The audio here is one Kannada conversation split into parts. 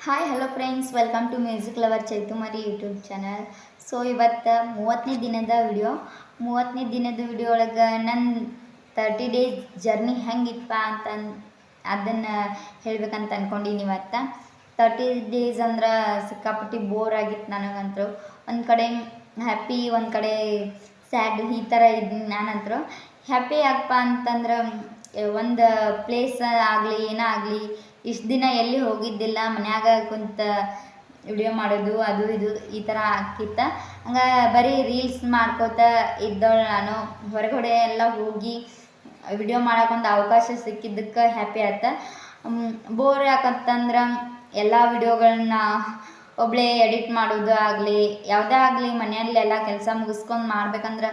Hi hello friends, welcome to music lover Chaitumari YouTube channel. So ಇವತ್ತು 30ನೇ ದಿನದ ವಿಡಿಯೋ ಒಳಗೆ ನನ್ನ 30 ಡೇಸ್ ಜರ್ನಿ ಹೆಂಗಿತ್ತಪ್ಪ ಅಂತ ಅದನ್ನು ಹೇಳ್ಬೇಕಂತ ಅಂದ್ಕೊಂಡಿನಿ. ಇವತ್ತು 30 ಡೇಸ್ ಅಂದ್ರೆ ಸಿಕ್ಕಾಪಟ್ಟಿ ಬೋರ್ ಆಗಿತ್ತು ನನಗಂತೂ. ಒಂದು ಕಡೆ ಹ್ಯಾಪಿ, ಒಂದು ಕಡೆ ಸ್ಯಾಡ್, ಈ ಥರ ಇದ್ದೀನಿ ನಾನಂತರೂ. ಹ್ಯಾಪಿ ಯಾಕಪ್ಪ ಅಂತಂದ್ರೆ ಒಂದು ಪ್ಲೇಸ್ ಆಗಲಿ ಏನೇ ಆಗಲಿ, ಇಷ್ಟು ದಿನ ಎಲ್ಲಿ ಹೋಗಿದ್ದಿಲ್ಲ, ಮನ್ಯಾಗ ಕುಂತ ವಿಡಿಯೋ ಮಾಡೋದು ಅದು ಇದು ಈ ಥರ ಆಗ್ತಿತ್ತು. ಹಂಗೆ ಬರೀ ರೀಲ್ಸ್ ಮಾಡ್ಕೋತ ಇದ್ದವಳು ನಾನು. ಹೊರಗಡೆ ಎಲ್ಲ ಹೋಗಿ ವಿಡಿಯೋ ಮಾಡೋಕ್ಕೊಂದು ಅವಕಾಶ ಸಿಕ್ಕಿದ್ದಕ್ಕೆ ಹ್ಯಾಪಿ ಆಯ್ತು. ಬೋರ್ ಯಾಕಂತಂದ್ರೆ ಎಲ್ಲ ವಿಡಿಯೋಗಳನ್ನ ಒಬ್ಬಳೇ ಎಡಿಟ್ ಮಾಡೋದು ಆಗಲಿ, ಯಾವುದೇ ಆಗಲಿ ಮನೆಯಲ್ಲೆಲ್ಲ ಕೆಲಸ ಮುಗಿಸ್ಕೊಂಡು ಮಾಡ್ಬೇಕಂದ್ರೆ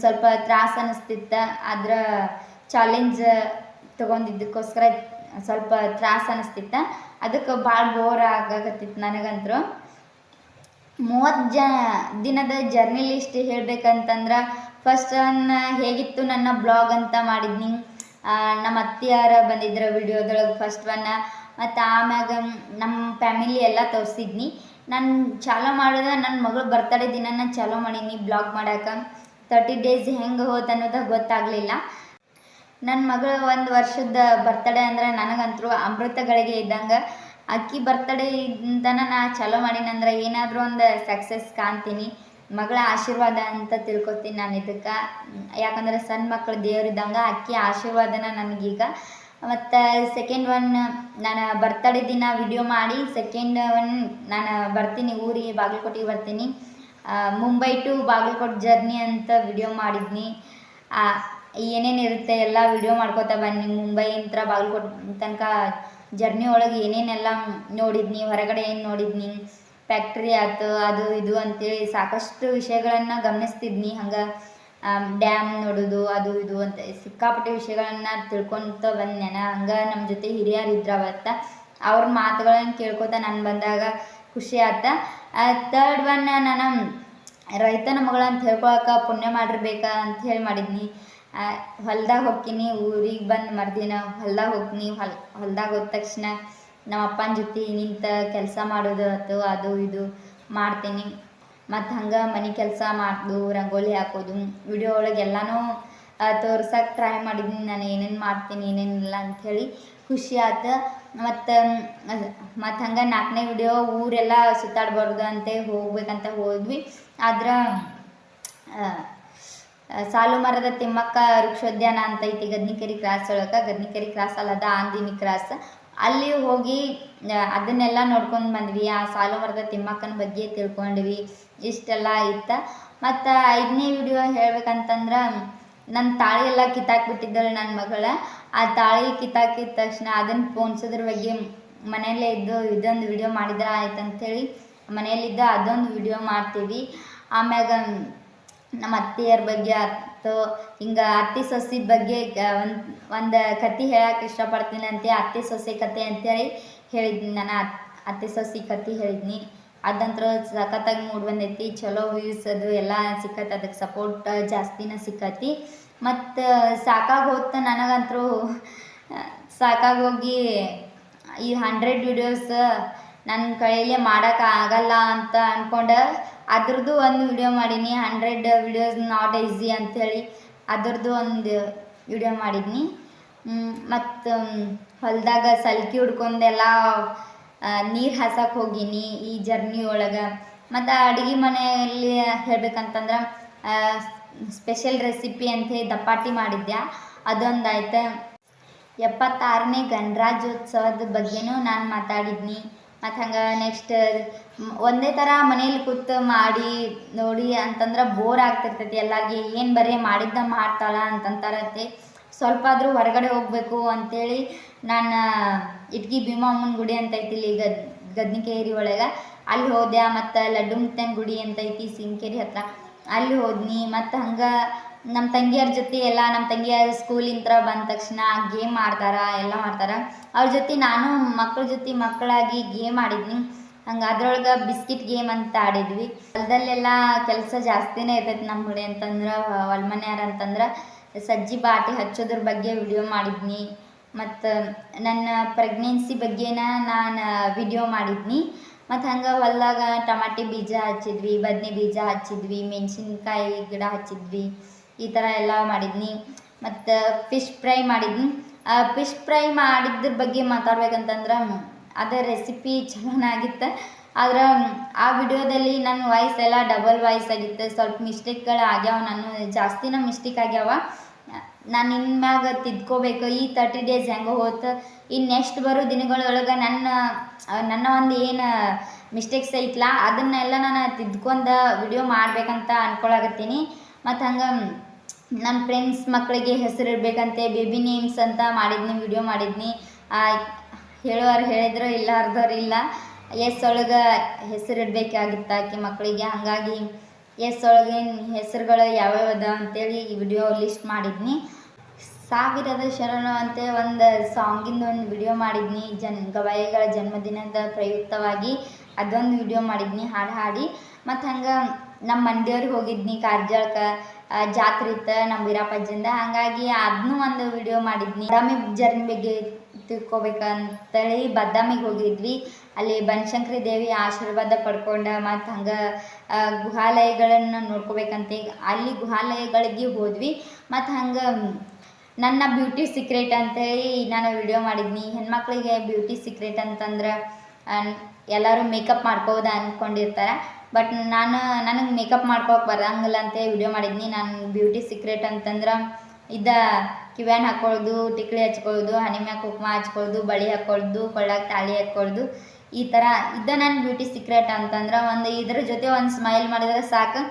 ಸ್ವಲ್ಪ ತ್ರಾಸ ಅನ್ನಿಸ್ತಿತ್ತು. ಅದ್ರ ಚಾಲೆಂಜ್ ತೊಗೊಂಡಿದ್ದಕ್ಕೋಸ್ಕರ ಸ್ವಲ್ಪ ತ್ರಾಸ ಅನ್ನಿಸ್ತಿತ್ತು. ಅದಕ್ಕೆ ಭಾಳ ಬೋರ್ ಆಗಕತ್ತಿತ್ತು ನನಗಂತೂ. 30 ದಿನದ ಜರ್ನಿ ಲಿಸ್ಟ್ ಹೇಳ್ಬೇಕಂತಂದ್ರೆ ಫಸ್ಟ್ ಹೇಗಿತ್ತು ನನ್ನ ಬ್ಲಾಗ್ ಅಂತ ಮಾಡಿದ್ನಿ. ನಮ್ಮ ಅತ್ತಿಯಾರ ಬಂದಿದ್ರು ವಿಡಿಯೋದೊಳಗೆ ಫಸ್ಟ್ ಮತ್ತು ಆಮ್ಯಾಗ ನಮ್ಮ ಫ್ಯಾಮಿಲಿ ಎಲ್ಲ ತೋರಿಸಿದ್ನಿ. ನಾನು ಚಾಲೋ ಮಾಡಿದ್ರೆ ನನ್ನ ಮಗಳು ಬರ್ತಡೇ ದಿನ ಚಾಲೋ ಮಾಡೀನಿ ಬ್ಲಾಗ್ ಮಾಡೋಕೆ. 30 ಡೇಸ್ ಹೆಂಗೆ ಹೋಯ್ತು ಅನ್ನೋದು ಗೊತ್ತಾಗಲಿಲ್ಲ. ನನ್ನ ಮಗಳು 1 ವರ್ಷದ ಬರ್ತಡೇ ಅಂದ್ರೆ ನನಗಂತೂ ಅಮೃತಗಳಿಗೆ ಇದ್ದಂಗೆ. ಅಕ್ಕಿ ಬರ್ತಡೇ ಇಂದನ ನಾ ಚಾಲೋ ಮಾಡೀನಂದ್ರೆ ಏನಾದರೂ ಒಂದು ಸಕ್ಸಸ್ ಕಾಣ್ತೀನಿ. ಮಗಳ ಆಶೀರ್ವಾದ ಅಂತ ತಿಳ್ಕೊತೀನಿ ನಾನು ಇದಕ್ಕೆ. ಯಾಕಂದರೆ ಸಣ್ಣ ಮಕ್ಕಳು ದೇವರಿದ್ದಂಗೆ, ಅಕ್ಕಿ ಆಶೀರ್ವಾದನ ನನಗೀಗ. ಮತ್ತು ಸೆಕೆಂಡ್ ನಾನು ಬರ್ತಡೇ ದಿನ ವಿಡಿಯೋ ಮಾಡಿ, ಸೆಕೆಂಡ್ ನಾನು ಬರ್ತೀನಿ ಊರಿಗೆ, ಬಾಗಲಕೋಟೆಗೆ ಬರ್ತೀನಿ. ಮುಂಬೈ ಟು ಬಾಗಲಕೋಟೆ ಜರ್ನಿ ಅಂತ ವಿಡಿಯೋ ಮಾಡಿದ್ನಿ. ಏನೇನು ಇರುತ್ತೆ ಎಲ್ಲ ವಿಡಿಯೋ ಮಾಡ್ಕೋತಾ ಬನ್ನಿ. ಮುಂಬೈಯಿಂದ ಬಾಗಲಕೋಟೆ ತನಕ ಜರ್ನಿ ಒಳಗೆ ಏನೇನೆಲ್ಲ ನೋಡಿದ್ನಿ, ಹೊರಗಡೆ ಏನು ನೋಡಿದ್ನಿ, ಫ್ಯಾಕ್ಟ್ರಿ ಆಯ್ತು ಅದು ಇದು ಅಂತೇಳಿ ಸಾಕಷ್ಟು ವಿಷಯಗಳನ್ನು ಗಮನಿಸ್ತಿದ್ನಿ. ಹಂಗೆ ಡ್ಯಾಮ್ ನೋಡೋದು ಅದು ಇದು ಅಂತ ಸಿಕ್ಕಾಪಟ್ಟೆ ವಿಷಯಗಳನ್ನು ತಿಳ್ಕೊತ ಬಂದೆ ನಾನು. ಹಂಗೆ ನಮ್ಮ ಜೊತೆ ಹಿರಿಯರು ಇದ್ರು ಅವತ್ತು. ಅವ್ರ ಮಾತುಗಳನ್ನು ಕೇಳ್ಕೊತ ನಾನು ಬಂದಾಗ ಖುಷಿ ಆಯ್ತು. ಥರ್ಡ್ ನಾನು ರೈತನ ಮಗಳು ಅಂತ ಹೇಳ್ಕೊಳಕ್ಕೆ ಪುಣ್ಯ ಮಾಡಿರ್ಬೇಕಾ ಅಂತ ಹೇಳಿ ಮಾಡಿದ್ನಿ. ಹೊಲ್ದಾಗ ಹೋಗ್ತೀನಿ, ಊರಿಗೆ ಬಂದು ಮರುದಿನ ಹೊಲ್ದಾಗ ಹೋಗ್ತೀನಿ. ಹೊಲ್ದಾಗ ಹೋದ ತಕ್ಷಣ ನಮ್ಮ ಅಪ್ಪನ ಜೊತೆ ನಿಂತು ಕೆಲಸ ಮಾಡೋದು ಆಯ್ತು, ಅದು ಇದು ಮಾಡ್ತೀನಿ. ಮತ್ತು ಹಂಗೆ ಮನೆ ಕೆಲಸ ಮಾಡೋದು, ರಂಗೋಲಿ ಹಾಕೋದು, ವಿಡಿಯೋ ಒಳಗೆ ಎಲ್ಲನೂ ತೋರ್ಸೋಕೆ ಟ್ರೈ ಮಾಡಿದ್ದೀನಿ. ನಾನು ಏನೇನು ಮಾಡ್ತೀನಿ ಏನೇನಿಲ್ಲ ಅಂಥೇಳಿ ಖುಷಿ ಆಯ್ತು. ಮತ್ತು ಹಂಗೆ 4ನೇ ವಿಡಿಯೋ ಊರೆಲ್ಲ ಸುತ್ತಾಡ್ಬಾರ್ದು ಅಂತ ಹೋಗ್ಬೇಕಂತ ಹೋದ್ವಿ. ಆದ್ರೆ ಸಾಲು ಮರದ ತಿಮ್ಮಕ್ಕ ವೃಕ್ಷೋದ್ಯಾನ ಅಂತ ಐತಿ ಗದ್ನಿಕೆರೆ ಕ್ರಾಸ್ ಒಳಗೆ. ಗದ್ನಿಕೆರೆ ಕ್ರಾಸ್ ಅಲ್ಲದ ಆಂದಿನಿ ಕ್ರಾಸ್. ಅಲ್ಲಿ ಹೋಗಿ ಅದನ್ನೆಲ್ಲ ನೋಡ್ಕೊಂಡು ಬಂದ್ವಿ. ಆ ಸಾಲು ಮರದ ತಿಮ್ಮಕ್ಕನ ಬಗ್ಗೆ ತಿಳ್ಕೊಂಡ್ವಿ. ಇಷ್ಟೆಲ್ಲ ಇತ್ತು. ಮತ್ತು 5ನೇ ವಿಡಿಯೋ ಹೇಳ್ಬೇಕಂತಂದ್ರೆ ನನ್ನ ತಾಳಿ ಎಲ್ಲ ಕಿತ್ತಾಕ್ಬಿಟ್ಟಿದ್ದಳು ನನ್ನ ಮಗಳ. ಆ ತಾಳಿ ಕಿತ್ತಾಕಿದ ತಕ್ಷಣ ಅದನ್ನು ಪೋಣಿಸೋದ್ರ ಬಗ್ಗೆ ಮನೆಯಲ್ಲೇ ಇದ್ದು ಇದೊಂದು ವಿಡಿಯೋ ಮಾಡಿದ್ರೆ ಆಯ್ತು ಅಂಥೇಳಿ ಮನೆಯಲ್ಲಿದ್ದ ಅದೊಂದು ವಿಡಿಯೋ ಮಾಡ್ತೀವಿ. ಆಮ್ಯಾಗ ನಮ್ಮ ಅತ್ತೆಯರ ಬಗ್ಗೆ ಆಯ್ತು, ಹಿಂಗೆ ಅತ್ತೆ ಸೊಸೆ ಬಗ್ಗೆ ಒಂದು ಕತೆ ಹೇಳಕ್ಕೆ ಇಷ್ಟಪಡ್ತೀನಿ ಅಂತ ಅತ್ತೆ ಸೊಸೆ ಕತೆ ಅಂತೇಳಿ ಹೇಳಿದ್ನಿ. ನಾನು ಅತ್ತೆ ಸೊಸೆ ಕತೆ ಹೇಳಿದ್ನಿ. ಅದಂತೂ ಸಖತ್ತಾಗಿ ಮೂಡಿ ಬಂದೈತಿ. ಚಲೋ ವ್ಯೂಸ್ ಅದು ಎಲ್ಲ ಸಿಕ್ಕತ್ತೆ, ಅದಕ್ಕೆ ಸಪೋರ್ಟ್ ಜಾಸ್ತಿನೇ ಸಿಕ್ಕತಿ. ಮತ್ತು ಸಾಕಾಗೋತ್ತು ನನಗಂತೂ. ಸಾಕಾಗೋಗಿ ಈ 100 ವಿಡಿಯೋಸ್ ನನ್ನ ಕೈಯಲ್ಲೇ ಮಾಡೋಕ್ಕಾಗಲ್ಲ ಅಂತ ಅಂದ್ಕೊಂಡು ಅದ್ರದ್ದು ಒಂದು ವಿಡಿಯೋ ಮಾಡೀನಿ. 100 ವಿಡಿಯೋಸ್ ನಾಟ್ ಈಸಿ ಅಂಥೇಳಿ ಅದ್ರದ್ದು ಒಂದು ವಿಡಿಯೋ ಮಾಡಿದ್ನಿ. ಮತ್ತು ಹೊಲದಾಗ ಸಲ್ಕಿ ಹುಡ್ಕೊಂಡೆಲ್ಲ ನೀರು ಹಾಸಕ್ಕೆ ಹೋಗೀನಿ ಈ ಜರ್ನಿ ಒಳಗೆ. ಮತ್ತು ಅಡುಗೆ ಮನೆಯಲ್ಲಿ ಹೇಳ್ಬೇಕಂತಂದ್ರೆ ಸ್ಪೆಷಲ್ ರೆಸಿಪಿ ಅಂಥೇಳಿ ದಪಾಟಿ ಮಾಡಿದ್ದೆ, ಅದೊಂದು ಆಯ್ತು. 76ನೇ ಗಣರಾಜ್ಯೋತ್ಸವದ ಬಗ್ಗೆನೂ ನಾನು ಮಾತಾಡಿದ್ನಿ. ಮತ್ತು ಹಂಗೆ ನೆಕ್ಸ್ಟ್ ಒಂದೇ ಥರ ಮನೇಲಿ ಕೂತು ಮಾಡಿ ನೋಡಿ ಅಂತಂದ್ರೆ ಬೋರ್ ಆಗ್ತಿರ್ತೈತಿ ಎಲ್ಲರಿಗೆ. ಏನು ಬರೀ ಮಾಡಿದ್ದ ಮಾಡ್ತಾಳ ಅಂತಂತಾರತ್ತೆ. ಸ್ವಲ್ಪ ಆದರೂ ಹೊರಗಡೆ ಹೋಗಬೇಕು ಅಂಥೇಳಿ ನಾನು ಇಟ್ಗಿ ಭೀಮಮ್ಮನ ಗುಡಿ ಅಂತ ಐತಿ ಇಲ್ಲಿ ಗದ್ನಿಕೇರಿ ಒಳಗೆ, ಅಲ್ಲಿ ಹೋದೆ. ಮತ್ತು ಲಡ್ಡು ಮುತ್ತನ ಗುಡಿ ಅಂತ ಐತಿ ಸಿಂಗೇರಿ ಹತ್ರ, ಅಲ್ಲಿ ಹೋದ್ನಿ. ಮತ್ತು ಹಂಗೆ ನಮ್ಮ ತಂಗಿಯರ ಜೊತೆ ಎಲ್ಲ, ನಮ್ಮ ತಂಗಿಯರ ಸ್ಕೂಲಿಂದ ಬಂದ ತಕ್ಷಣ ಗೇಮ್ ಆಡ್ತಾರೆ, ಎಲ್ಲ ಮಾಡ್ತಾರೆ. ಅವ್ರ ಜೊತೆ ನಾನು ಮಕ್ಕಳ ಜೊತೆ ಮಕ್ಕಳಾಗಿ ಗೇಮ್ ಆಡಿದ್ನಿ. ಹಂಗೆ ಅದ್ರೊಳಗೆ ಬಿಸ್ಕಿಟ್ ಗೇಮ್ ಅಂತ ಆಡಿದ್ವಿ. ಹೊಲದಲ್ಲೆಲ್ಲ ಕೆಲಸ ಜಾಸ್ತಿನೇ ಇರ್ತೈತಿ ನಮ್ಮ ಕಡೆ ಅಂತಂದ್ರೆ. ಹೊಲ ಮನೆಯವ್ರು ಅಂತಂದ್ರೆ ಸಜ್ಜಿ ಬಾಟಿ ಹಚ್ಚೋದ್ರ ಬಗ್ಗೆ ವಿಡಿಯೋ ಮಾಡಿದ್ನಿ. ಮತ್ತು ನನ್ನ ಪ್ರೆಗ್ನೆನ್ಸಿ ಬಗ್ಗೆನ ನಾನು ವಿಡಿಯೋ ಮಾಡಿದ್ನಿ. ಮತ್ತು ಹಂಗೆ ಹೊಲ್ದಾಗ ಟಮಾಟಿ ಬೀಜ ಹಚ್ಚಿದ್ವಿ, ಬದನೆ ಬೀಜ ಹಚ್ಚಿದ್ವಿ, ಮೆಣಸಿನ್ಕಾಯಿ ಗಿಡ ಹಚ್ಚಿದ್ವಿ, ಈ ಥರ ಎಲ್ಲ ಮಾಡಿದ್ನಿ. ಮತ್ತು ಫಿಶ್ ಫ್ರೈ ಮಾಡಿದ್ನಿ. ಫಿಶ್ ಫ್ರೈ ಮಾಡಿದ್ರ ಬಗ್ಗೆ ಮಾತಾಡ್ಬೇಕಂತಂದ್ರೆ ಅದರ ರೆಸಿಪಿ ಚಲೋನಾಗಿತ್ತು. ಆದ್ರೆ ಆ ವಿಡಿಯೋದಲ್ಲಿ ನನ್ನ ವಾಯ್ಸ್ ಎಲ್ಲ ಡಬಲ್ ವಾಯ್ಸ್ ಆಗಿತ್ತು. ಸ್ವಲ್ಪ ಮಿಸ್ಟೇಕ್ಗಳು ಆಗ್ಯಾವ, ನಾನು ಜಾಸ್ತಿನ ಮಿಸ್ಟೇಕ್ ಆಗ್ಯಾವ. ನಾನು ಇನ್ಮ್ಯಾಗ ತಿದ್ಕೋಬೇಕು. ಈ 30 ಡೇಸ್ ಹೆಂಗೆ ಹೋಯ್ತು, ಇನ್ನು ನೆಕ್ಸ್ಟ್ ಬರೋ ದಿನಗಳೊಳಗೆ ನನ್ನ ಒಂದು ಏನು ಮಿಸ್ಟೇಕ್ಸ್ ಐತಲ್ಲ ಅದನ್ನೆಲ್ಲ ನಾನು ತಿದ್ಕೊಂಡು ವಿಡಿಯೋ ಮಾಡ್ಬೇಕಂತ ಅಂದ್ಕೊಳಕತ್ತೀನಿ. ಮತ್ತು ಹಂಗೆ ನನ್ನ ಫ್ರೆಂಡ್ಸ್ ಮಕ್ಕಳಿಗೆ ಹೆಸರು ಇಡಬೇಕಂತೆ ಬೇಬಿ ನೇಮ್ಸ್ ಅಂತ ಮಾಡಿದ್ನಿ, ವಿಡಿಯೋ ಮಾಡಿದ್ನಿ. ಹೇಳೋರು ಹೇಳಿದ್ರು, ಇಲ್ಲಾರ್ದವ್ರು ಇಲ್ಲ. ಒಳಗೆ ಹೆಸರು ಇಡಬೇಕಾಗಿತ್ತು ಆಕೆ ಮಕ್ಕಳಿಗೆ. ಹಾಗಾಗಿ ಒಳಗಿನ ಹೆಸರುಗಳು ಯಾವ್ಯಾವ ಅದ ಅಂತೇಳಿ ಈ ವಿಡಿಯೋ ಲಿಸ್ಟ್ ಮಾಡಿದ್ನಿ. ಸಾವಿರದ ಶರಣು ಅಂತ ಒಂದು ಸಾಂಗಿಂದ ಒಂದು ವಿಡಿಯೋ ಮಾಡಿದ್ನಿ, ಗವಾಯಿಗಳ ಜನ್ಮದಿನದ ಪ್ರಯುಕ್ತವಾಗಿ ಅದೊಂದು ವಿಡಿಯೋ ಮಾಡಿದ್ನಿ ಹಾಡು ಹಾಡಿ. ಮತ್ತು ಹಂಗೆ ನಮ್ಮ ಮಂದಿಯವ್ರಿಗೆ ಹೋಗಿದ್ನಿ, ಕಾರ್ಜಾಳಕ್ಕೆ ಜಾತ್ರೆ ಇತ್ತು ನಮ್ಮ ವೀರಪ್ಪಜ್ಜಿಂದ. ಹಾಗಾಗಿ ಅದನ್ನೂ ಒಂದು ವಿಡಿಯೋ ಮಾಡಿದ್ನಿ. ಬಾದಾಮಿ ಜರ್ನಿ ಬಗ್ಗೆ ತಿಳ್ಕೊಬೇಕಂತೇಳಿ ಬಾದಾಮಿಗೆ ಹೋಗಿದ್ವಿ. ಅಲ್ಲಿ ಬನಶಂಕರಿ ದೇವಿ ಆಶೀರ್ವಾದ ಪಡ್ಕೊಂಡು ಮತ್ತು ಹಂಗೆ ಗುಹಾಲಯಗಳನ್ನು ನೋಡ್ಕೋಬೇಕಂತ ಅಲ್ಲಿ ಗುಹಾಲಯಗಳಿಗೆ ಹೋದ್ವಿ. ಮತ್ತು ಹಂಗೆ ನನ್ನ ಬ್ಯೂಟಿ ಸೀಕ್ರೆಟ್ ಅಂತೇಳಿ ನಾನು ವಿಡಿಯೋ ಮಾಡಿದ್ನಿ. ಹೆಣ್ಮಕ್ಳಿಗೆ ಬ್ಯೂಟಿ ಸೀಕ್ರೆಟ್ ಅಂತಂದ್ರೆ ಎಲ್ಲರೂ ಮೇಕಪ್ ಮಾಡ್ಕೋದು ಅಂದ್ಕೊಂಡಿರ್ತಾರೆ. ಬಟ್ ನನಗೆ ಮೇಕಪ್ ಮಾಡ್ಕೋಕೆ ಬರಂಗಿಲ್ಲ ಅಂತ ವಿಡಿಯೋ ಮಾಡಿದ್ನಿ. ನಾನು ಬ್ಯೂಟಿ ಸೀಕ್ರೆಟ್ ಅಂತಂದ್ರೆ ಕಿವ್ಯಾನ ಹಾಕ್ಕೊಳ್ಳೋದು, ಟಿಕ್ಳಿ ಹಚ್ಕೊಳ್ಳೋದು, ಹಣೆ ಮ್ಯಾಗ ಕುಂಕುಮ ಹಚ್ಕೊಳ್ಳೋದು, ಬಳೆ ಹಾಕ್ಕೊಳ್ಳೋದು, ಕೊಳ್ಳಾಗ ತಾಳಿ ಹಾಕ್ಕೊಳ್ಳೋದು, ಈ ಥರ ನನ್ನ ಬ್ಯೂಟಿ ಸೀಕ್ರೆಟ್ ಅಂತಂದ್ರೆ ಇದ್ರ ಜೊತೆ ಒಂದು ಸ್ಮೈಲ್ ಮಾಡಿದ್ರೆ ಸಾಕು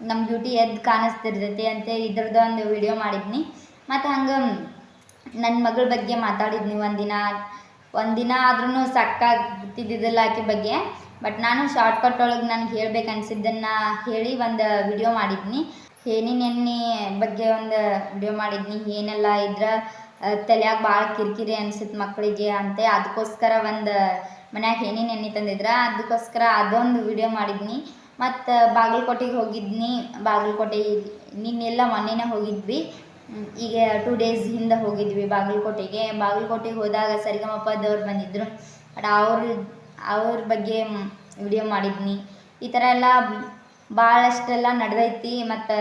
ನಮ್ಮ ಬ್ಯೂಟಿ ಎದ್ದು ಕಾಣಿಸ್ತಿರ್ತೈತಿ ಅಂತ ಇದ್ರದ್ದು ಒಂದು ವಿಡಿಯೋ ಮಾಡಿದ್ನಿ. ಮತ್ತು ಹಂಗೆ ನನ್ನ ಮಗಳ ಬಗ್ಗೆ ಮಾತಾಡಿದ್ನಿ. ಒಂದಿನ ಆದ್ರೂ ಸಾಕಾಗ್ತಿದ್ದಿದ್ದಿಲ್ಲ ಆಕೆ ಬಗ್ಗೆ. ಬಟ್ ನಾನು ಶಾರ್ಟ್ಕಟ್ ಒಳಗೆ ನನಗೆ ಹೇಳ್ಬೇಕು ಅನಿಸಿದ್ದನ್ನು ಹೇಳಿ ಒಂದು ವಿಡಿಯೋ ಮಾಡಿದ್ನಿ. ಏನೇನೆಣ್ಣೆ ಬಗ್ಗೆ ಒಂದು ವಿಡಿಯೋ ಮಾಡಿದ್ನಿ. ಏನೆಲ್ಲ ಇದ್ರೆ ತಲೆಯಾಗ ಭಾಳ ಕಿರಿಕಿರಿ ಅನಿಸುತ್ತೆ ಮಕ್ಕಳಿಗೆ ಅಂತೆ, ಅದಕ್ಕೋಸ್ಕರ ಒಂದು ಮನ್ಯಾಗ ಏನೇನೆಣ್ಣೆ ತಂದಿದ್ರೆ ಅದಕ್ಕೋಸ್ಕರ ಅದೊಂದು ವಿಡಿಯೋ ಮಾಡಿದ್ನಿ. ಮತ್ತು ಬಾಗಲಕೋಟೆಗೆ ಹೋಗಿದ್ನಿ. ಬಾಗಲಕೋಟೆ ನಿನ್ನೆಲ್ಲ ಮೊನ್ನೆನೇ ಹೋಗಿದ್ವಿ. ಈಗ 2 ಡೇಸ್ ಹಿಂದೆ ಹೋಗಿದ್ವಿ ಬಾಗಲಕೋಟೆಗೆ ಹೋದಾಗ ಸರಿಗಮಪದವ್ರು ಬಂದಿದ್ದರು. ಬಟ್ ಅವ್ರ ಬಗ್ಗೆ ವಿಡಿಯೋ ಮಾಡಿದ್ನಿ. ಈ ಥರ ಎಲ್ಲ ಭಾಳಷ್ಟೆಲ್ಲ ನಡೆದೈತಿ. ಮತ್ತು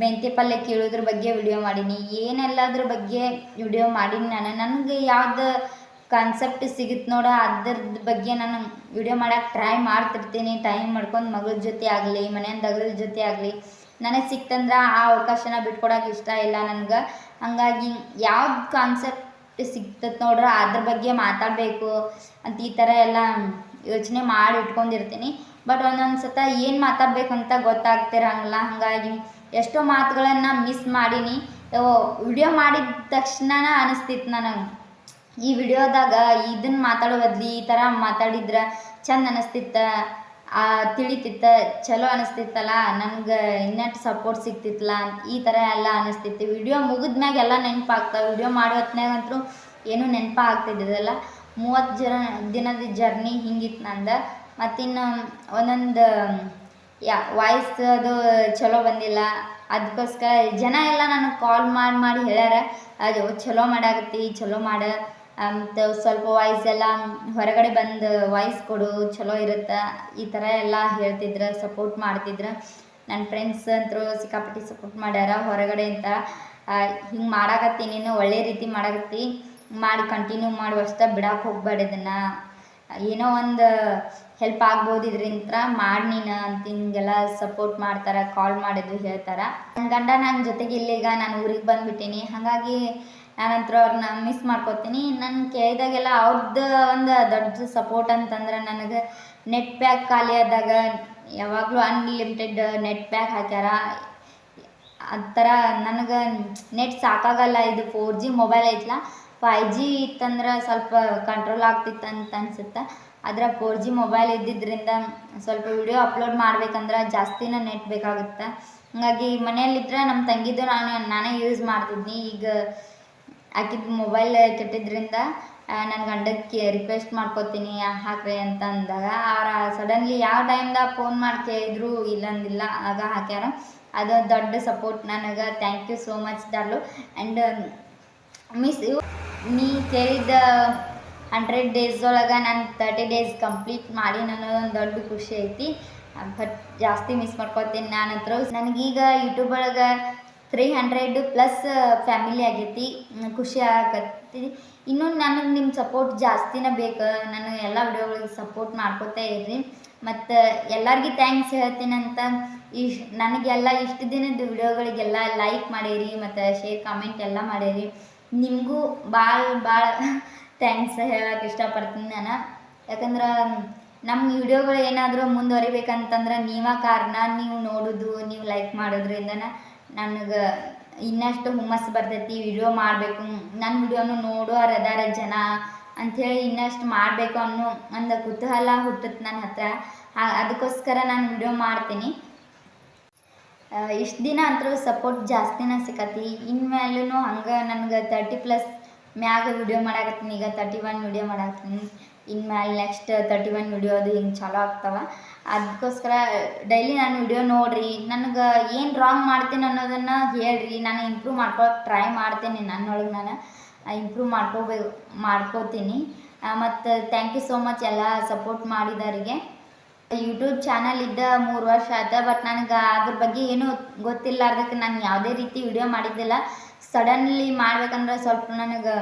ಮೆಂತ್ಯ ಪಲ್ಯ ಕೀಳೋದ್ರ ಬಗ್ಗೆ ವಿಡಿಯೋ ಮಾಡೀನಿ. ಏನೆಲ್ಲದ್ರ ಬಗ್ಗೆ ವಿಡಿಯೋ ಮಾಡೀನಿ. ನನಗೆ ಯಾವ್ದು ಕಾನ್ಸೆಪ್ಟ್ ಸಿಗುತ್ತೆ ನೋಡ ಅದ್ರದ್ದು ಬಗ್ಗೆ ನಾನು ವಿಡಿಯೋ ಮಾಡೋಕ್ಕೆ ಟ್ರೈ ಮಾಡ್ತಿರ್ತೀನಿ. ಟೈಮ್ ಮಾಡ್ಕೊಂಡು ಮಗಳ ಜೊತೆ ಆಗಲಿ, ಮನೆಯಂದಗಳ ಜೊತೆ ಆಗಲಿ ನನಗೆ ಸಿಕ್ತಂದ್ರೆ ಆ ಅವಕಾಶನ ಬಿಟ್ಕೊಡೋಕೆ ಇಷ್ಟ ಇಲ್ಲ ನನಗೆ. ಹಾಗಾಗಿ ಯಾವ್ದು ಕಾನ್ಸೆಪ್ಟ್ ಸಿಗ್ತದೆ ನೋಡ್ರೆ ಅದ್ರ ಬಗ್ಗೆ ಮಾತಾಡಬೇಕು ಅಂತ ಈ ಥರ ಎಲ್ಲ ಯೋಚನೆ ಮಾಡಿ ಇಟ್ಕೊಂಡಿರ್ತೀನಿ. ಬಟ್ ಒಂದೊಂದು ಸತ ಏನು ಮಾತಾಡಬೇಕಂತ ಗೊತ್ತಾಗ್ತಿರಂಗಿಲ್ಲ. ಹಾಗಾಗಿ ಎಷ್ಟೋ ಮಾತುಗಳನ್ನು ಮಿಸ್ ಮಾಡೀನಿ. ವಿಡಿಯೋ ಮಾಡಿದ ತಕ್ಷಣ ಅನಿಸ್ತಿತ್ತು ನನಗೆ ಈ ವಿಡಿಯೋದಾಗ ಇದನ್ನು ಮಾತಾಡೋ ಬದ್ಲಿ ಈ ಥರ ಮಾತಾಡಿದ್ರೆ ಚಂದ ಅನಿಸ್ತಿತ್ತು, ತಿಳಿತಿತ್ತು, ಚಲೋ ಅನಿಸ್ತಿತ್ತಲ್ಲ, ನನಗೆ ಇನ್ನಷ್ಟು ಸಪೋರ್ಟ್ ಸಿಗ್ತಿತ್ತಲ್ಲ ಅಂತ ಈ ಥರ ಎಲ್ಲ ಅನಿಸ್ತಿತ್ತು. ವಿಡಿಯೋ ಮುಗಿದ್ಮ್ಯಾಗ ಎಲ್ಲ ನೆನಪಾಗ್ತಾವೆ. ವಿಡಿಯೋ ಮಾಡೋ ಹೊತ್ನಾಗಂತೂ ಏನೂ ನೆನಪಾಗ್ತಿದ್ದಿದ್ದಲ್ಲ. 30 ದಿನದ ಜರ್ನಿ ಹಿಂಗಿತ್ತು ನಂದು. ಮತ್ತಿನ್ನು ಒಂದೊಂದು ವಾಯ್ಸ್ ಅದು ಚಲೋ ಬಂದಿಲ್ಲ. ಅದಕ್ಕೋಸ್ಕರ ಜನ ಎಲ್ಲ ನನಗೆ ಕಾಲ್ ಮಾಡಿ ಹೇಳ್ಯಾರ, ಅದು ಚಲೋ ಮಾಡಾಕತ್ತಿ, ಚಲೋ ಮಾಡು ಮತ್ತು ಸ್ವಲ್ಪ ವಾಯ್ಸ್ ಎಲ್ಲ ಹೊರಗಡೆ ಬಂದು ವಾಯ್ಸ್ ಕೊಡು, ಚಲೋ ಇರುತ್ತೆ, ಈ ಥರ ಎಲ್ಲ ಹೇಳ್ತಿದ್ರು, ಸಪೋರ್ಟ್ ಮಾಡ್ತಿದ್ರು. ನನ್ನ ಫ್ರೆಂಡ್ಸ್ ಅಂತೂ ಸಿಕ್ಕಾಪಟ್ಟಿ ಸಪೋರ್ಟ್ ಮಾಡ್ಯಾರ ಹೊರಗಡೆ ಅಂತ. ಹಿಂಗೆ ಮಾಡಾಕತ್ತಿ, ನೀನು ಒಳ್ಳೆ ರೀತಿ ಮಾಡಾಕತ್ತಿ, ಮಾಡಿ ಕಂಟಿನ್ಯೂ ಮಾಡುವಷ್ಟ ಬಿಡಕ್ಕೆ ಹೋಗ್ಬೇಡ, ಇದನ್ನು ಏನೋ ಒಂದು ಹೆಲ್ಪ್ ಆಗ್ಬೋದು ಇದರಿಂದ ಮಾಡಿ ನೀನು ಅಂತ ಹಿಂಗೆಲ್ಲ ಸಪೋರ್ಟ್ ಮಾಡ್ತಾರೆ. ಕಾಲ್ ಮಾಡಿದ್ದು ಹೇಳ್ತಾರೆ. ನನ್ನ ಗಂಡ ನನ್ನ ಜೊತೆಗೆ ಇಲ್ಲೀಗ ನಾನು ಊರಿಗೆ ಬಂದುಬಿಟ್ಟೀನಿ. ಹಾಗಾಗಿ ನಾನಂತರೂ ಅವ್ರನ್ನ ಮಿಸ್ ಮಾಡ್ಕೋತೀನಿ. ನನ್ನ ಕೇಳಿದಾಗೆಲ್ಲ ಅವ್ರದ್ದು ಒಂದು ದೊಡ್ಡ ಸಪೋರ್ಟ್ ಅಂತಂದ್ರೆ ನನಗೆ ನೆಟ್ ಪ್ಯಾಕ್ ಖಾಲಿ ಆದಾಗ ಯಾವಾಗಲೂ ಅನ್ಲಿಮಿಟೆಡ್ ನೆಟ್ ಪ್ಯಾಕ್ ಹಾಕ್ಯಾರ. ಆ ಥರ ನನಗೆ ನೆಟ್ ಸಾಕಾಗಲ್ಲ. ಇದು 4G ಮೊಬೈಲ್ ಐತಲ್ಲ, 5G ಇತ್ತಂದ್ರೆ ಸ್ವಲ್ಪ ಕಂಟ್ರೋಲ್ ಆಗ್ತಿತ್ತು ಅಂತ ಅನಿಸುತ್ತೆ. ಆದರೆ 4G ಮೊಬೈಲ್ ಇದ್ದಿದ್ದರಿಂದ ಸ್ವಲ್ಪ ವಿಡಿಯೋ ಅಪ್ಲೋಡ್ ಮಾಡ್ಬೇಕಂದ್ರೆ ಜಾಸ್ತಿನೇ ನೆಟ್ ಬೇಕಾಗುತ್ತೆ. ಹಾಗಾಗಿ ಮನೆಯಲ್ಲಿದ್ದರೆ ನಮ್ಮ ತಂಗಿದ್ದು ನಾನೇ ಯೂಸ್ ಮಾಡ್ತಿದ್ನಿ. ಈಗ ಆಕಿದ್ದು ಮೊಬೈಲ್ ಕೆಟ್ಟಿದ್ರಿಂದ ನನ್ನ ಗಂಡಕ್ಕೆ ರಿಕ್ವೆಸ್ಟ್ ಮಾಡ್ಕೋತೀನಿ ಹಾಕ್ರಿ ಅಂತ ಅಂದಾಗ ಅವ್ರ ಸಡನ್ಲಿ ಯಾವ ಟೈಮ್ದಾಗ ಫೋನ್ ಮಾಡಿ ಕೇಳಿದ್ರು ಇಲ್ಲಂದಿಲ್ಲ, ಆಗ ಹಾಕ್ಯಾರ. ಅದು ದೊಡ್ಡ ಸಪೋರ್ಟ್ ನನಗೆ. ಥ್ಯಾಂಕ್ ಯು ಸೋ ಮಚ್ ಡಾರ್ಲು ಆ್ಯಂಡ್ ಮಿಸ್ ಯು. ನೀ ಕೇಳಿದ 100 ಡೇಸ್ ಒಳಗೆ ನಾನು 30 ಡೇಸ್ ಕಂಪ್ಲೀಟ್ ಮಾಡಿ ಅನ್ನೋದೊಂದು ದೊಡ್ಡ ಖುಷಿ ಐತಿ. ಬಟ್ ಜಾಸ್ತಿ ಮಿಸ್ ಮಾಡ್ಕೊತೀನಿ ನಾನು ಹತ್ರ. ನನಗೀಗ ಯೂಟ್ಯೂಬ್ ಒಳಗೆ 300+ ಫ್ಯಾಮಿಲಿ ಆಗೈತಿ. ಖುಷಿ ಆಗತ್ತಿ. ಇನ್ನೂ ನನಗೆ ನಿಮ್ಮ ಸಪೋರ್ಟ್ ಜಾಸ್ತಿನೇ ಬೇಕು. ನಾನು ಎಲ್ಲ ವಿಡಿಯೋಗಳಿಗೆ ಸಪೋರ್ಟ್ ಮಾಡ್ಕೊತಾ ಇರ್ರಿ. ಮತ್ತು ಎಲ್ಲರಿಗೂ ಥ್ಯಾಂಕ್ಸ್ ಹೇಳ್ತೀನಂತ ನನಗೆಲ್ಲ ಇಷ್ಟು ದಿನದ ವಿಡಿಯೋಗಳಿಗೆಲ್ಲ ಲೈಕ್ ಮಾಡೀರಿ ಮತ್ತು ಶೇರ್ ಕಾಮೆಂಟ್ ಎಲ್ಲ ಮಾಡೀರಿ. ನಿಮಗೂ ಭಾಳ ಥ್ಯಾಂಕ್ಸ್ ಹೇಳೋಕೆ ಇಷ್ಟಪಡ್ತೀನಿ ನಾನು. ಯಾಕಂದ್ರೆ ನಮ್ಮ ವಿಡಿಯೋಗಳು ಏನಾದರೂ ಮುಂದುವರಿಬೇಕಂತಂದ್ರೆ ನೀವೇ ಕಾರಣ. ನೀವು ನೋಡೋದು, ನೀವು ಲೈಕ್ ಮಾಡೋದ್ರಿಂದ ನನಗೆ ಇನ್ನಷ್ಟು ಹುಮ್ಮಸ್ಸು ಬರ್ತೈತಿ. ವಿಡಿಯೋ ಮಾಡಬೇಕು, ನನ್ನ ವಿಡಿಯೋನು ನೋಡೋರು ಅದಾರ ಜನ ಅಂಥೇಳಿ ಇನ್ನಷ್ಟು ಮಾಡಬೇಕು ಅನ್ನೋ ಒಂದು ಕುತೂಹಲ ಹುಟ್ಟುತ್ತೆ ನನ್ನ ಹತ್ರ. ಅದಕ್ಕೋಸ್ಕರ ನಾನು ವಿಡಿಯೋ ಮಾಡ್ತೀನಿ. ಇಷ್ಟು ದಿನ ಅಂತೂ ಸಪೋರ್ಟ್ ಜಾಸ್ತಿನೇ ಸಿಕ್ಕತಿ. ಇನ್ಮೇಲೂ ಹಂಗೆ ನನಗೆ 30+ ಮ್ಯಾಗ ವಿಡಿಯೋ ಮಾಡಾಕತ್ತೀನಿ. ಈಗ 31 ವಿಡಿಯೋ ಮಾಡಾಕತ್ತೀನಿ. ಇನ್ಮೇಲೆ ನೆಕ್ಸ್ಟ್ 31 ವಿಡಿಯೋ ಅದು ಹಿಂಗೆ ಚಾಲೂ ಆಗ್ತಾವೆ. ಅದಕ್ಕೋಸ್ಕರ ಡೈಲಿ ನಾನು ವಿಡಿಯೋ ನೋಡಿರಿ. ನನಗೆ ಏನು ರಾಂಗ್ ಮಾಡ್ತೀನಿ ಅನ್ನೋದನ್ನು ಹೇಳ್ರಿ. ನಾನು ಇಂಪ್ರೂವ್ ಮಾಡ್ಕೊಳಕ್ಕೆ ಟ್ರೈ ಮಾಡ್ತೀನಿ. ನನ್ನೊಳಗೆ ನಾನು ಇಂಪ್ರೂವ್ ಮಾಡ್ಕೋತೀನಿ. ಮತ್ತು ಥ್ಯಾಂಕ್ ಯು ಸೋ ಮಚ್ ಎಲ್ಲ ಸಪೋರ್ಟ್ ಮಾಡಿದವರಿಗೆ. ಯೂಟ್ಯೂಬ್ ಚಾನಲ್ ಇದ್ದ 3 ವರ್ಷ ಆಯ್ತು. ಬಟ್ ನನಗೆ ಅದ್ರ ಬಗ್ಗೆ ಏನೂ ಗೊತ್ತಿಲ್ಲಾರ್ದಕ್ಕೆ ನಾನು ಯಾವುದೇ ರೀತಿ ವಿಡಿಯೋ ಮಾಡಿದ್ದಿಲ್ಲ. ಸಡನ್ಲಿ ಮಾಡ್ಬೇಕಂದ್ರೆ ಸ್ವಲ್ಪ ನನಗೆ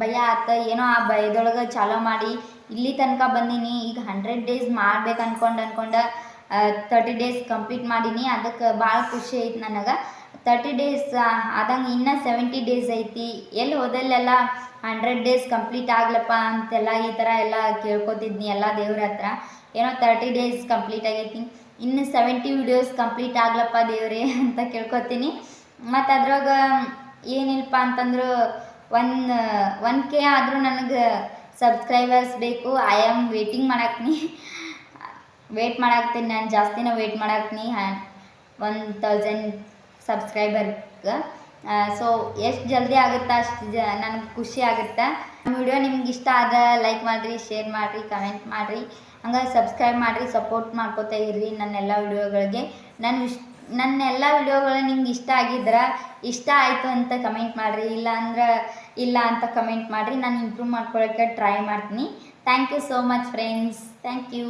ಭಯ ಆಯ್ತು. ಏನೋ ಆ ಭಯದೊಳಗೆ ಚಾಲೂ ಮಾಡಿ ಇಲ್ಲಿ ತನಕ ಬಂದೀನಿ. ಈಗ 100 ಡೇಸ್ ಮಾಡ್ಬೇಕು ಅನ್ಕೊಂಡು 30 ಡೇಸ್ ಕಂಪ್ಲೀಟ್ ಮಾಡೀನಿ. ಅದಕ್ಕೆ ಭಾಳ ಖುಷಿ ಐತಿ ನನಗೆ. 30 ಡೇಸ್ ಆದಂಗೆ ಇನ್ನೂ 70 ಡೇಸ್ ಐತಿ. ಎಲ್ಲಿ ಹೋದಲ್ಲೆಲ್ಲ 100 ಡೇಸ್ ಕಂಪ್ಲೀಟ್ ಆಗ್ಲಪ್ಪ ಅಂತೆಲ್ಲ ಈ ಥರ ಎಲ್ಲ ಕೇಳ್ಕೊತಿದ್ನಿ ಎಲ್ಲ ದೇವ್ರ ಹತ್ರ. ಏನೋ 30 ಡೇಸ್ ಕಂಪ್ಲೀಟ್ ಆಗೈತಿ, ಇನ್ನು 70 ವಿಡಿಯೋಸ್ ಕಂಪ್ಲೀಟ್ ಆಗ್ಲಪ್ಪ ದೇವ್ರೆ ಅಂತ ಕೇಳ್ಕೊತೀನಿ. ಮತ್ತು ಅದ್ರಾಗ ಏನಿಲ್ಲಪ್ಪ ಅಂತಂದ್ರೆ 1K ಆದರೂ ನನಗೆ ಸಬ್ಸ್ಕ್ರೈಬರ್ಸ್ ಬೇಕು. ಐ ಆಮ್ ವೇಟ್ ಮಾಡಾಕ್ತೀನಿ. ನಾನು ಜಾಸ್ತಿನೇ ವೇಟ್ ಮಾಡಾಕ್ತೀನಿ 1000 ಸಬ್ಸ್ಕ್ರೈಬರ್ಗೆ. ಸೊ ಎಷ್ಟು ಜಲ್ದಿ ಆಗುತ್ತಾ ಅಷ್ಟು ನನಗೆ ಖುಷಿ ಆಗುತ್ತೆ. ವಿಡಿಯೋ ನಿಮ್ಗೆ ಇಷ್ಟ ಆದ್ರೆ ಲೈಕ್ ಮಾಡಿರಿ, ಶೇರ್ ಮಾಡಿರಿ, ಕಮೆಂಟ್ ಮಾಡಿರಿ. ಹಂಗೆ ಸಬ್ಸ್ಕ್ರೈಬ್ ಮಾಡಿರಿ, ಸಪೋರ್ಟ್ ಮಾಡ್ಕೋತಾ ಇರ್ರಿ ನನ್ನೆಲ್ಲ ವಿಡಿಯೋಗಳಿಗೆ. ನನ್ನೆಲ್ಲ ವಿಡಿಯೋಗಳು ನಿಮ್ಗೆ ಇಷ್ಟ ಆಗಿದ್ರೆ ಇಷ್ಟ ಆಯಿತು ಅಂತ ಕಮೆಂಟ್ ಮಾಡಿರಿ, ಇಲ್ಲ ಅಂತ ಕಮೆಂಟ್ ಮಾಡಿರಿ. ನಾನು ಇಂಪ್ರೂವ್ ಮಾಡ್ಕೊಳ್ಳೋಕ್ಕೆ ಟ್ರೈ ಮಾಡ್ತೀನಿ. Thank you so much friends. Thank you.